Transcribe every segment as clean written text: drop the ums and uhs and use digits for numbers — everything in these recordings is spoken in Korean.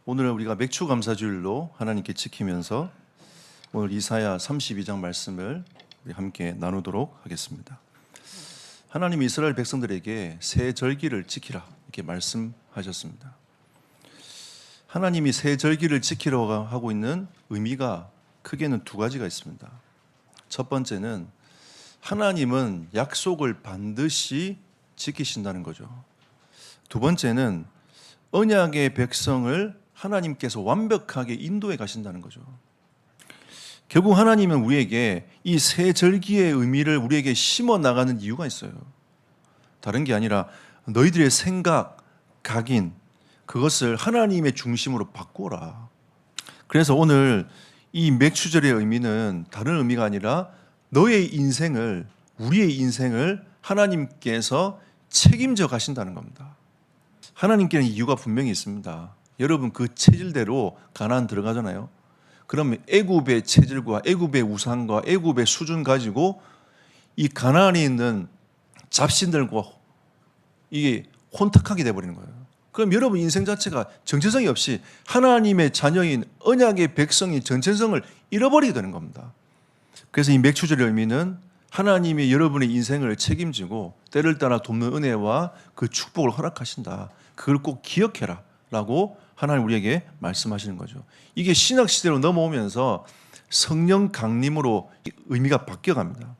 오늘 우리가 맥주 감사주일로 하나님께 지키면서 오늘 이사야 32장 말씀을 우리 함께 나누도록 하겠습니다. 하나님이 이스라엘 백성들에게 새 절기를 지키라 이렇게 말씀하셨습니다. 하나님이 새 절기를 지키라고 하고 있는 의미가 크게는 두 가지가 있습니다. 첫 번째는 하나님은 약속을 반드시 지키신다는 거죠. 두 번째는 언약의 백성을 하나님께서 완벽하게 인도해 가신다는 거죠. 결국 하나님은 우리에게 이 새 절기의 의미를 우리에게 심어 나가는 이유가 있어요. 다른 게 아니라 너희들의 생각, 각인, 그것을 하나님의 중심으로 바꾸어라. 그래서 오늘 이 맥주절의 의미는 다른 의미가 아니라 너의 인생을, 우리의 인생을 하나님께서 책임져 가신다는 겁니다. 하나님께는 이유가 분명히 있습니다. 여러분 그 체질대로 가나안 들어가잖아요. 그러면 애굽의 체질과 애굽의 우상과 애굽의 수준 가지고 이 가나안에 있는 잡신들과 이게 혼탁하게 돼버리는 거예요. 그럼 여러분 인생 자체가 정체성이 없이 하나님의 자녀인 언약의 백성이 정체성을 잃어버리게 되는 겁니다. 그래서 이 맥주절의 의미는 하나님이 여러분의 인생을 책임지고 때를 따라 돕는 은혜와 그 축복을 허락하신다. 그걸 꼭 기억해라 라고 하나님 우리에게 말씀하시는 거죠. 이게 신학시대로 넘어오면서 성령 강림으로 의미가 바뀌어갑니다.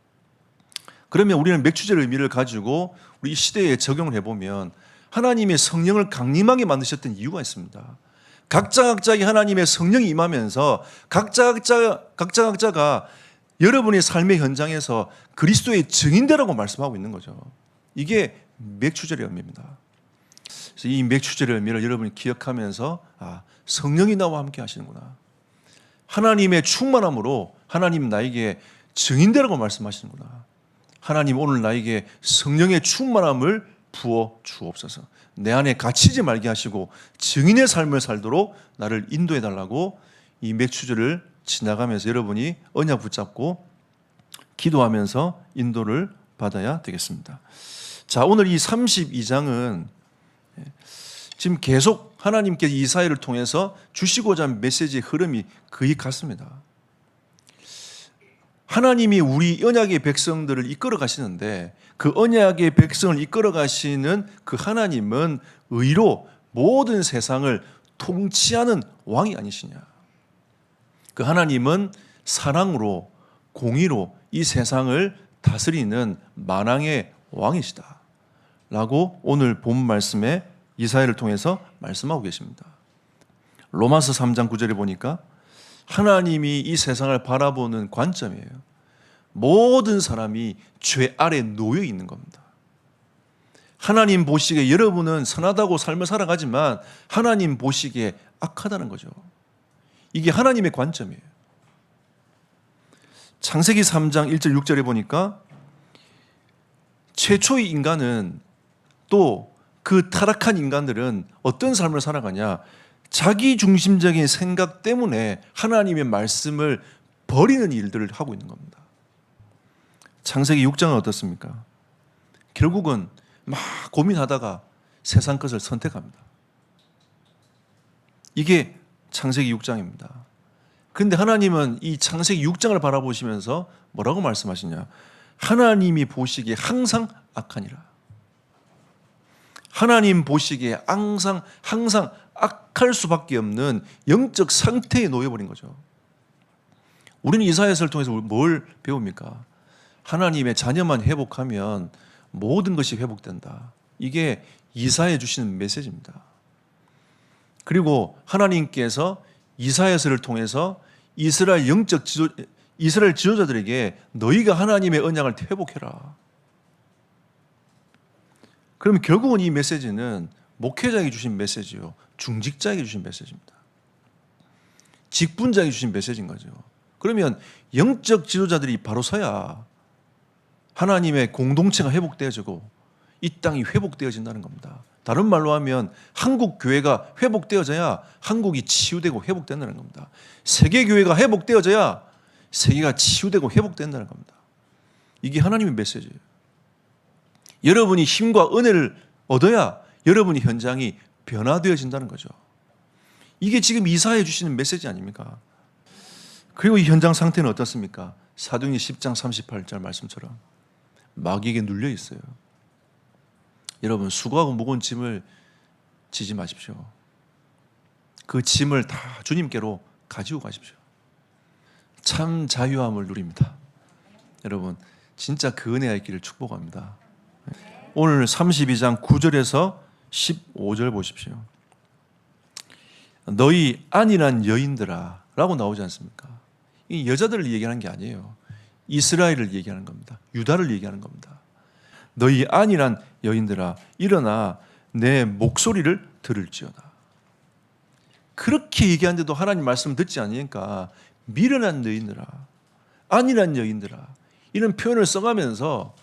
그러면 우리는 맥주절의 의미를 가지고 우리 시대에 적용을 해보면 하나님의 성령을 강림하게 만드셨던 이유가 있습니다. 각자각자에게 하나님의 성령이 임하면서 각자각자가 여러분의 삶의 현장에서 그리스도의 증인되라고 말씀하고 있는 거죠. 이게 맥주절의 의미입니다. 그래서 이 맥주절의 의미를 여러분이 기억하면서 성령이 나와 함께 하시는구나. 하나님의 충만함으로 하나님 나에게 증인되라고 말씀하시는구나. 하나님 오늘 나에게 성령의 충만함을 부어 주옵소서. 내 안에 갇히지 말게 하시고 증인의 삶을 살도록 나를 인도해 달라고 이 맥주절을 지나가면서 여러분이 언약 붙잡고 기도하면서 인도를 받아야 되겠습니다. 자, 오늘 이 32장은 지금 계속 하나님께서 이사야를 통해서 주시고자 하는 메시지의 흐름이 거의 같습니다. 하나님이 우리 언약의 백성들을 이끌어 가시는데 그 언약의 백성을 이끌어 가시는 그 하나님은 의로 모든 세상을 통치하는 왕이 아니시냐. 그 하나님은 사랑으로 공의로 이 세상을 다스리는 만왕의 왕이시다 라고 오늘 본 말씀에 이사야를 통해서 말씀하고 계십니다. 로마서 3장 9절에 보니까 하나님이 이 세상을 바라보는 관점이에요. 모든 사람이 죄 아래 놓여 있는 겁니다. 하나님 보시기에 여러분은 선하다고 삶을 살아가지만 하나님 보시기에 악하다는 거죠. 이게 하나님의 관점이에요. 창세기 3장 1절 6절에 보니까 최초의 인간은 또 그 타락한 인간들은 어떤 삶을 살아가냐? 자기 중심적인 생각 때문에 하나님의 말씀을 버리는 일들을 하고 있는 겁니다. 창세기 6장은 어떻습니까? 결국은 막 고민하다가 세상 것을 선택합니다. 이게 창세기 6장입니다. 그런데 하나님은 이 창세기 6장을 바라보시면서 뭐라고 말씀하시냐? 하나님이 보시기에 항상 악하니라. 하나님 보시기에 항상 악할 수밖에 없는 영적 상태에 놓여버린 거죠. 우리는 이사야서를 통해서 뭘 배웁니까? 하나님의 자녀만 회복하면 모든 것이 회복된다. 이게 이사야에 주시는 메시지입니다. 그리고 하나님께서 이사야서를 통해서 이스라엘 지도자들에게 너희가 하나님의 언약을 회복해라. 그러면 결국은 이 메시지는 목회자에게 주신 메시지요. 중직자에게 주신 메시지입니다. 직분자에게 주신 메시지인 거죠. 그러면 영적 지도자들이 바로 서야 하나님의 공동체가 회복되어지고 이 땅이 회복되어진다는 겁니다. 다른 말로 하면 한국 교회가 회복되어져야 한국이 치유되고 회복된다는 겁니다. 세계 교회가 회복되어져야 세계가 치유되고 회복된다는 겁니다. 이게 하나님의 메시지예요. 여러분이 힘과 은혜를 얻어야 여러분의 현장이 변화되어진다는 거죠. 이게 지금 이사야에 주시는 메시지 아닙니까? 그리고 이 현장 상태는 어떻습니까? 사도행전 10장 38절 말씀처럼 마귀에게 눌려 있어요. 여러분, 수고하고 무거운 짐을 지지 마십시오. 그 짐을 다 주님께로 가지고 가십시오. 참 자유함을 누립니다. 여러분, 진짜 그 은혜가 있기를 축복합니다. 오늘 32장 9절에서 15절 보십시오. 너희 안일한 여인들아 라고 나오지 않습니까? 이 여자들을 얘기하는 게 아니에요. 이스라엘을 얘기하는 겁니다. 유다를 얘기하는 겁니다. 너희 안일한 여인들아 일어나 내 목소리를 들을지어다. 그렇게 얘기하는데도 하나님 말씀 듣지 않으니까 미련한 여인들아, 안일한 여인들아 이런 표현을 써가면서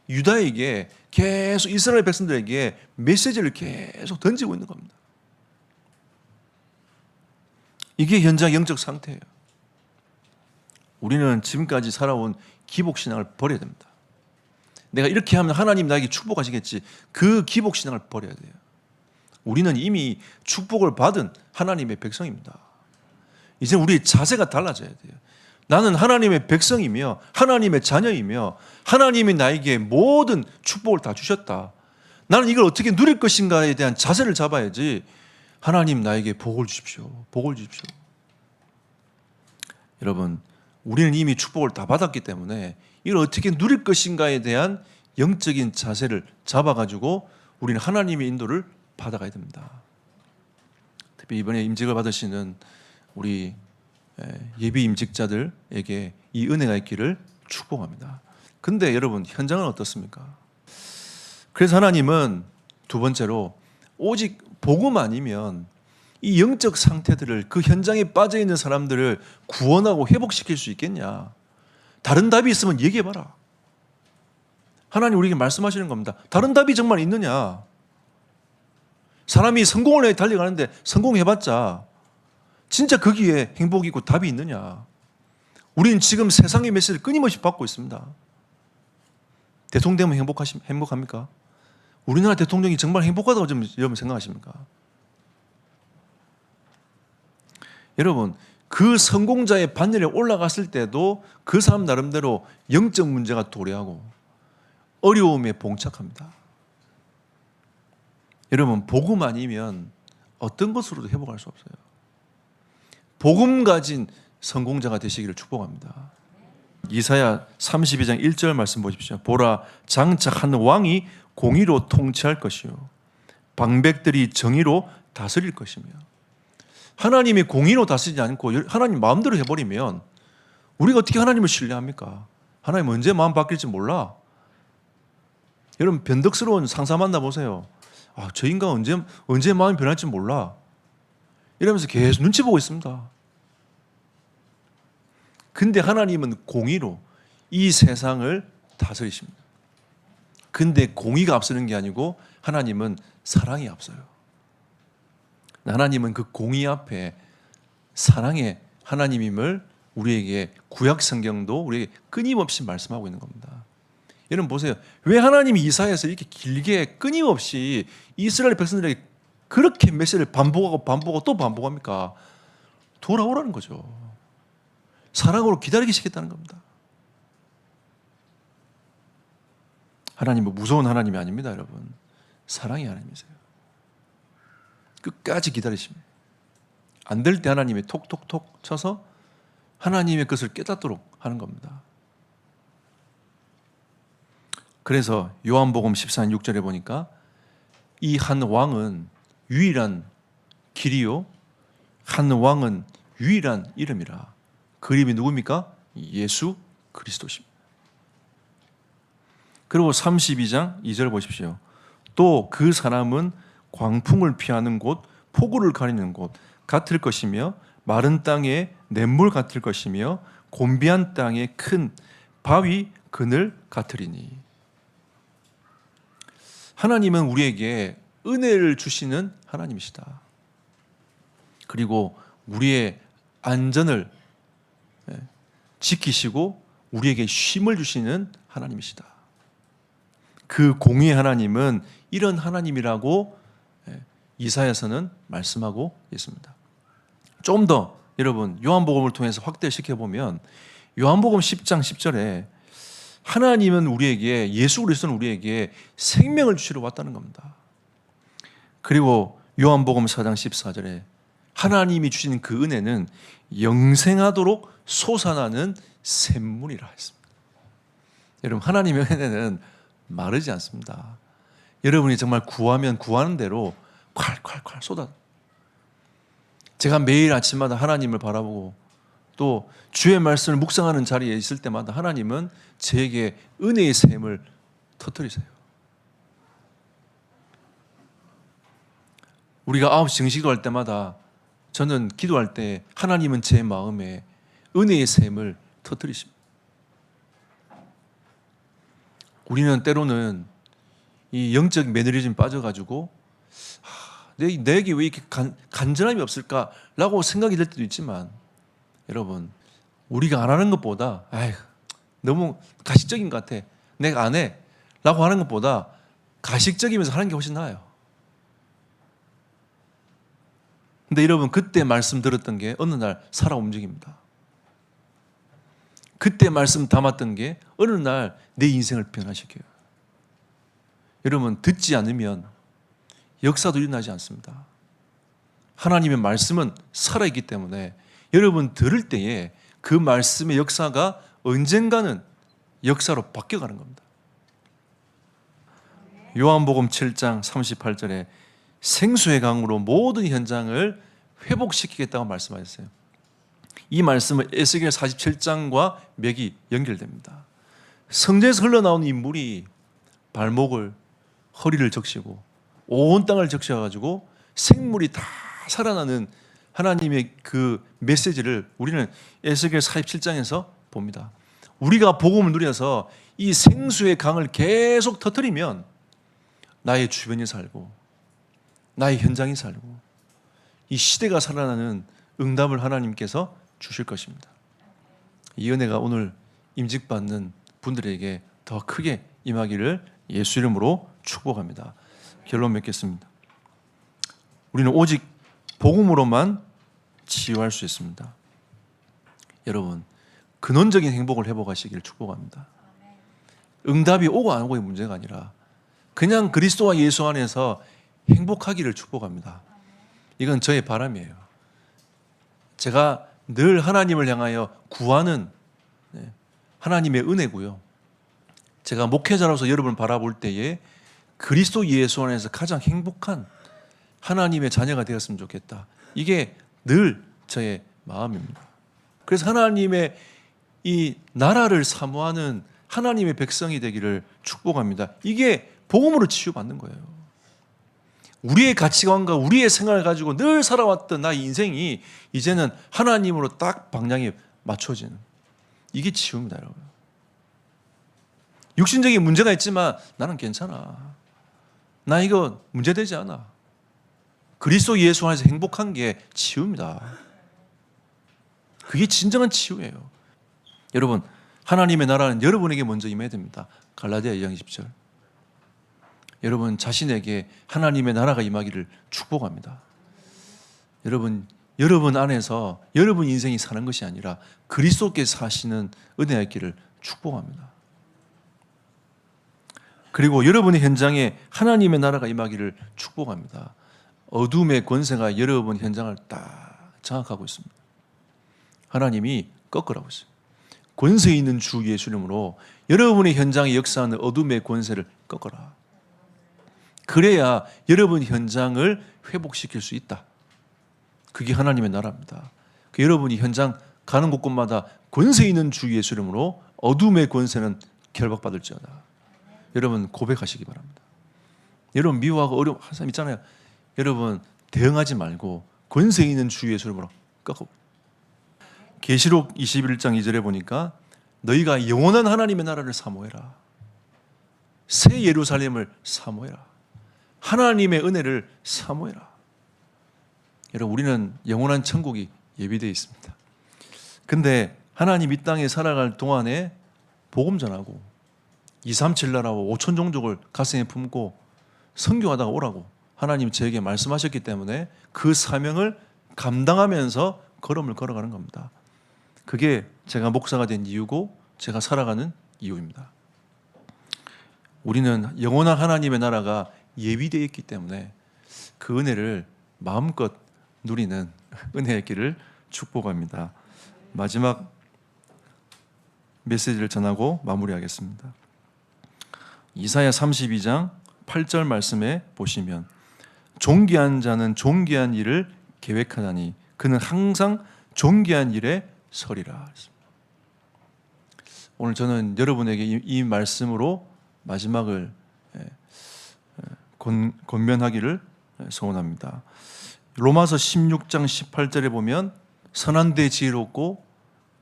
유다에게 계속 이스라엘 백성들에게 메시지를 계속 던지고 있는 겁니다. 이게 현장 영적 상태예요. 우리는 지금까지 살아온 기복신앙을 버려야 됩니다. 내가 이렇게 하면 하나님 나에게 축복하시겠지. 그 기복신앙을 버려야 돼요. 우리는 이미 축복을 받은 하나님의 백성입니다. 이제 우리의 자세가 달라져야 돼요. 나는 하나님의 백성이며 하나님의 자녀이며 하나님이 나에게 모든 축복을 다 주셨다. 나는 이걸 어떻게 누릴 것인가에 대한 자세를 잡아야지. 하나님 나에게 복을 주십시오. 복을 주십시오. 여러분, 우리는 이미 축복을 다 받았기 때문에 이걸 어떻게 누릴 것인가에 대한 영적인 자세를 잡아가지고 우리는 하나님의 인도를 받아가야 됩니다. 특히 이번에 임직을 받으시는 우리 예비 임직자들에게 이 은혜가 있기를 축복합니다. 근데 여러분, 현장은 어떻습니까? 그래서 하나님은 두 번째로 오직 복음 아니면 이 영적 상태들을, 그 현장에 빠져 있는 사람들을 구원하고 회복시킬 수 있겠냐? 다른 답이 있으면 얘기해봐라. 하나님 우리에게 말씀하시는 겁니다. 다른 답이 정말 있느냐? 사람이 성공을 위해 달려가는데 성공해봤자 진짜 거기에 행복이 있고 답이 있느냐? 우리는 지금 세상의 메시지를 끊임없이 받고 있습니다. 대통령 되면 행복합니까? 우리나라 대통령이 정말 행복하다고 여러분 생각하십니까? 여러분, 그 성공자의 반열에 올라갔을 때도 그 사람 나름대로 영적 문제가 도래하고 어려움에 봉착합니다. 여러분, 복음 아니면 어떤 것으로도 회복할 수 없어요. 복음 가진 성공자가 되시기를 축복합니다. 이사야 32장 1절 말씀 보십시오. 보라, 장차 한 왕이 공의로 통치할 것이요 방백들이 정의로 다스릴 것이며. 하나님이 공의로 다스리지 않고 하나님 마음대로 해버리면 우리가 어떻게 하나님을 신뢰합니까? 하나님 언제 마음 바뀔지 몰라. 여러분, 변덕스러운 상사 만나보세요. 저 인간 언제 마음이 변할지 몰라. 이러면서 계속 눈치 보고 있습니다. 근데 하나님은 공의로 이 세상을 다스리십니다. 근데 공의가 앞서는 게 아니고 하나님은 사랑이 앞서요. 하나님은 그 공의 앞에 사랑의 하나님임을 우리에게 구약 성경도 우리에게 끊임없이 말씀하고 있는 겁니다. 여러분 보세요. 왜 하나님이 이사야에서 이렇게 길게 끊임없이 이스라엘 백성들에게 그렇게 메시지를 반복하고 또 반복합니까? 돌아오라는 거죠. 사랑으로 기다리기 시켰다는 겁니다. 하나님은 무서운 하나님이 아닙니다, 여러분. 사랑의 하나님이세요. 끝까지 기다리십니다. 안 될 때 하나님이 톡톡톡 쳐서 하나님의 것을 깨닫도록 하는 겁니다. 그래서 요한복음 14장 6절에 보니까 이 한 왕은 유일한 길이요 한 왕은 유일한 이름이라. 그 이름이 누굽니까? 예수 그리스도십니다. 그리고 32장 2절 보십시오. 또 그 사람은 광풍을 피하는 곳, 폭우를 가리는 곳 같을 것이며 마른 땅에 냇물 같을 것이며 곤비한 땅에 큰 바위 그늘 같으리니. 하나님은 우리에게 은혜를 주시는 하나님이시다. 그리고 우리의 안전을 지키시고 우리에게 쉼을 주시는 하나님이시다. 그 공의의 하나님은 이런 하나님이라고 이사야서는 말씀하고 있습니다. 좀 더 여러분 요한복음을 통해서 확대시켜 보면 요한복음 10장 10절에 하나님은 우리에게, 예수 그리스도는 우리에게 생명을 주시러 왔다는 겁니다. 그리고 요한복음 4장 14절에 하나님이 주신 그 은혜는 영생하도록 솟아나는 샘물이라 했습니다. 여러분, 하나님의 은혜는 마르지 않습니다. 여러분이 정말 구하면 구하는 대로 콸콸콸 쏟아. 제가 매일 아침마다 하나님을 바라보고 또 주의 말씀을 묵상하는 자리에 있을 때마다 하나님은 제게 은혜의 샘을 터뜨리세요. 우리가 9시 정식기도할 때마다 저는 기도할 때 하나님은 제 마음에 은혜의 샘을 터뜨리십니다. 우리는 때로는 이 영적 매너리즘에 빠져가지고 내게 왜 이렇게 간절함이 없을까라고 생각이 들 때도 있지만, 여러분, 우리가 안 하는 것보다 너무 가식적인 것 같아, 내가 안 해 라고 하는 것보다 가식적이면서 하는 게 훨씬 나아요. 근데 여러분, 그때 말씀 들었던 게 어느 날 살아 움직입니다. 그때 말씀 담았던 게 어느 날 내 인생을 변화시켜요. 여러분, 듣지 않으면 역사도 일어나지 않습니다. 하나님의 말씀은 살아있기 때문에 여러분 들을 때에 그 말씀의 역사가 언젠가는 역사로 바뀌어가는 겁니다. 요한복음 7장 38절에 생수의 강으로 모든 현장을 회복시키겠다고 말씀하셨어요. 이 말씀은 에스겔 47장과 맥이 연결됩니다. 성전에서 흘러나오는 이 물이 발목을, 허리를 적시고 온 땅을 적셔가지고 생물이 다 살아나는 하나님의 그 메시지를 우리는 에스겔 47장에서 봅니다. 우리가 복음을 누려서 이 생수의 강을 계속 터뜨리면 나의 주변이 살고 나의 현장이 살고 이 시대가 살아나는 응답을 하나님께서 주실 것입니다. 이 은혜가 오늘 임직받는 분들에게 더 크게 임하기를 예수 이름으로 축복합니다. 결론 맺겠습니다. 우리는 오직 복음으로만 치유할 수 있습니다. 여러분, 근원적인 행복을 회복하시기를 축복합니다. 응답이 오고 안 오고의 문제가 아니라 그냥 그리스도와 예수 안에서 행복하기를 축복합니다. 이건 저의 바람이에요. 제가 늘 하나님을 향하여 구하는 하나님의 은혜고요. 제가 목회자로서 여러분을 바라볼 때에 그리스도 예수 안에서 가장 행복한 하나님의 자녀가 되었으면 좋겠다. 이게 늘 저의 마음입니다. 그래서 하나님의 이 나라를 사모하는 하나님의 백성이 되기를 축복합니다. 이게 복음으로 치유받는 거예요. 우리의 가치관과 우리의 생각을 가지고 늘 살아왔던 나의 인생이 이제는 하나님으로 딱 방향이 맞춰지는, 이게 치유입니다, 여러분. 육신적인 문제가 있지만 나는 괜찮아, 나 이거 문제되지 않아. 그리스도 예수 안에서 행복한 게 치유입니다. 그게 진정한 치유예요. 여러분, 하나님의 나라는 여러분에게 먼저 임해야 됩니다. 갈라디아 2장 20절. 여러분 자신에게 하나님의 나라가 임하기를 축복합니다. 여러분 안에서 여러분 인생이 사는 것이 아니라 그리스도께서 사시는 은혜가 있기를 축복합니다. 그리고 여러분의 현장에 하나님의 나라가 임하기를 축복합니다. 어둠의 권세가 여러분 현장을 딱 장악하고 있습니다. 하나님이 꺾으라고 있어요. 권세 있는 주 예수 이름으로 여러분의 현장에 역사하는 어둠의 권세를 꺾어라. 그래야 여러분 현장을 회복시킬 수 있다. 그게 하나님의 나라입니다. 여러분이 현장 가는 곳곳마다 권세 있는 주 예수 이름으로 어둠의 권세는 결박받을지어다. 여러분 고백하시기 바랍니다. 여러분 미워하고 어려운 한 사람 있잖아요. 여러분 대응하지 말고 권세 있는 주 예수 이름으로 꺾어. 계시록 21장 2절에 보니까 너희가 영원한 하나님의 나라를 사모해라. 새 예루살렘을 사모해라. 하나님의 은혜를 사모해라. 여러분 우리는 영원한 천국이 예비되어 있습니다. 근데 하나님 이 땅에 살아갈 동안에 복음 전하고 237 나라와 5천 종족을 가슴에 품고 선교하다가 오라고 하나님 저에게 말씀하셨기 때문에 그 사명을 감당하면서 걸음을 걸어가는 겁니다. 그게 제가 목사가 된 이유고 제가 살아가는 이유입니다. 우리는 영원한 하나님의 나라가 예비되어 있기 때문에 그 은혜를 마음껏 누리는 은혜의 길을 축복합니다. 마지막 메시지를 전하고 마무리하겠습니다. 이사야 32장 8절 말씀에 보시면 존귀한 자는 존귀한 일을 계획하나니 그는 항상 존귀한 일에 서리라. 오늘 저는 여러분에게 이 말씀으로 마지막을 권면하기를 소원합니다. 로마서 16장 18절에 보면 선한 데 지혜롭고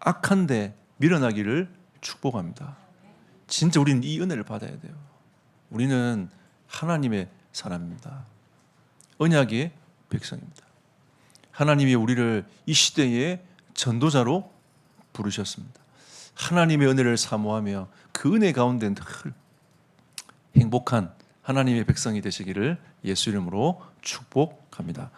악한 데 밀어나기를 축복합니다. 진짜 우리는 이 은혜를 받아야 돼요. 우리는 하나님의 사람입니다. 언약의 백성입니다. 하나님이 우리를 이 시대의 전도자로 부르셨습니다. 하나님의 은혜를 사모하며 그 은혜 가운데 늘 행복한 하나님의 백성이 되시기를 예수 이름으로 축복합니다.